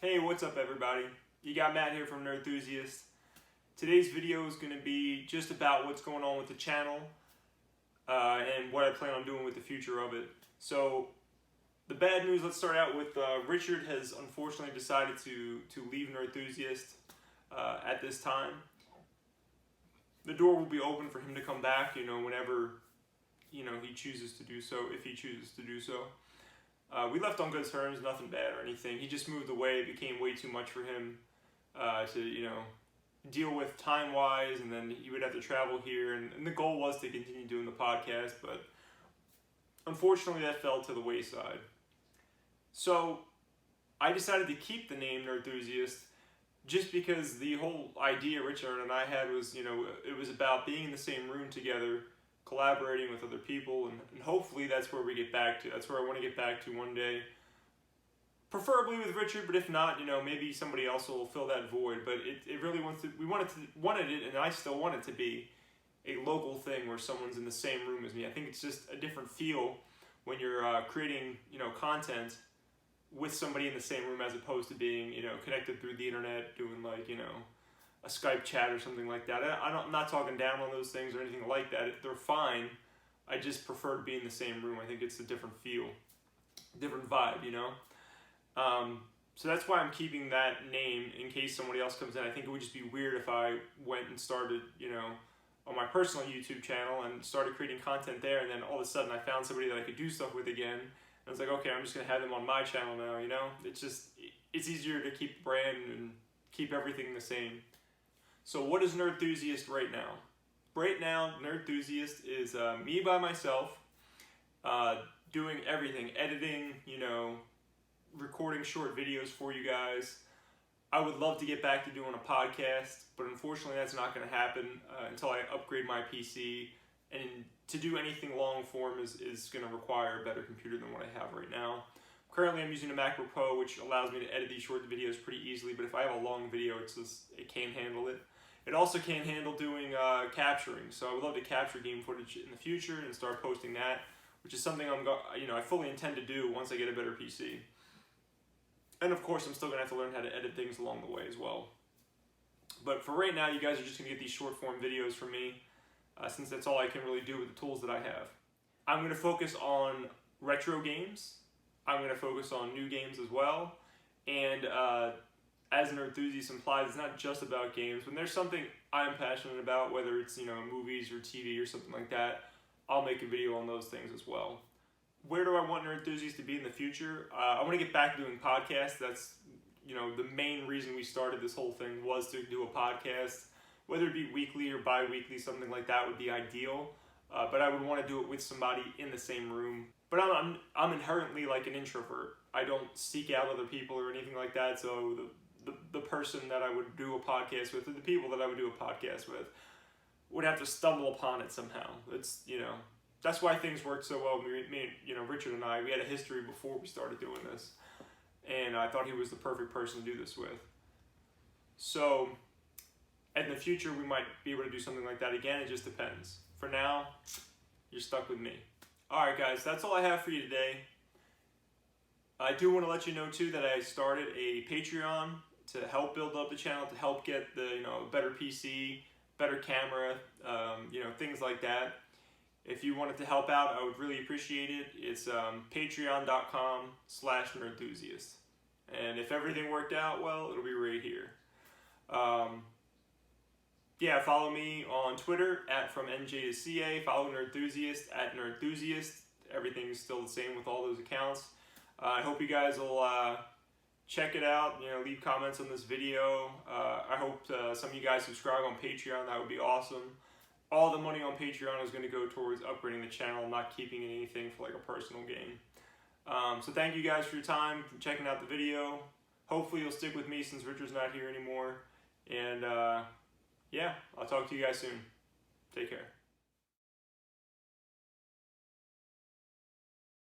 Hey, what's up everybody? You got Matt here from Nerdthusiast. Today's video is going to be just about what's going on with the channel and what I plan on doing with the future of it. So, the bad news, let's start out with Richard has unfortunately decided to leave Nerdthusiast at this time. The door will be open for him to come back, whenever, he chooses to do so, if he chooses to do so. We left on good terms, nothing bad or anything. He just moved away. It became way too much for him to, deal with time-wise, and then he would have to travel here. And the goal was to continue doing the podcast, but unfortunately that fell to the wayside. So I decided to keep the name Nerdthusiast just because the whole idea Richard and I had was, it was about being in the same room together, collaborating with other people, and hopefully that's where we get back to. That's where I want to get back to one day. Preferably with Richard, but if not, maybe somebody else will fill that void. But it really wanted it, and I still want it to be a local thing where someone's in the same room as me. I think it's just a different feel when you're creating, content with somebody in the same room as opposed to being, connected through the internet, doing like, a Skype chat or something like that. I'm not talking down on those things or anything like that. They're fine. I just prefer to be in the same room. I think it's a different feel, different vibe, So that's why I'm keeping that name in case somebody else comes in. I think it would just be weird if I went and started, on my personal YouTube channel and started creating content there, and then all of a sudden I found somebody that I could do stuff with again. And I was like, okay, I'm just going to have them on my channel now, It's easier to keep the brand and keep everything the same. So what is Nerdthusiast right now? Right now, Nerdthusiast is me by myself, doing everything, editing, recording short videos for you guys. I would love to get back to doing a podcast, but unfortunately that's not going to happen until I upgrade my PC. And to do anything long form is going to require a better computer than what I have right now. Currently I'm using a MacBook Pro, which allows me to edit these short videos pretty easily, but if I have a long video, it can't handle it. It also can't handle doing capturing, so I would love to capture game footage in the future and start posting that, which is something I fully intend to do once I get a better PC. And of course, I'm still gonna have to learn how to edit things along the way as well. But for right now, you guys are just gonna get these short form videos from me, since that's all I can really do with the tools that I have. I'm gonna focus on retro games. I'm gonna focus on new games as well, and as Nerdthusiast implies, it's not just about games. When there's something I'm passionate about, whether it's movies or TV or something like that, I'll make a video on those things as well. Where do I want Nerdthusiast to be in the future? I want to get back to doing podcasts. That's the main reason we started this whole thing was to do a podcast. Whether it be weekly or bi-weekly, something like that would be ideal. But I would want to do it with somebody in the same room. But I'm inherently like an introvert. I don't seek out other people or anything like that. So the person that I would do a podcast with, or the people that I would do a podcast with, would have to stumble upon it somehow. It's, that's why things worked so well. Me, Richard and I, we had a history before we started doing this. And I thought he was the perfect person to do this with. So, in the future, we might be able to do something like that again. It just depends. For now, you're stuck with me. Alright guys, that's all I have for you today. I do want to let you know too that I started a Patreon to help build up the channel, to help get the better PC, better camera, things like that. If you wanted to help out, I would really appreciate it. It's patreon.com/nerdthusiast. And if everything worked out, well, it'll be right here. Follow me on Twitter @FromNJ2CA. Follow Nerdthusiast @Nerdthusiast. Everything's still the same with all those accounts. I hope you guys will check it out. Leave comments on this video. I hope some of you guys subscribe on Patreon. That would be awesome. All the money on Patreon is going to go towards upgrading the channel, not keeping anything for like a personal gain. So thank you guys for your time, for checking out the video. Hopefully you'll stick with me since Richard's not here anymore. And I'll talk to you guys soon. Take care.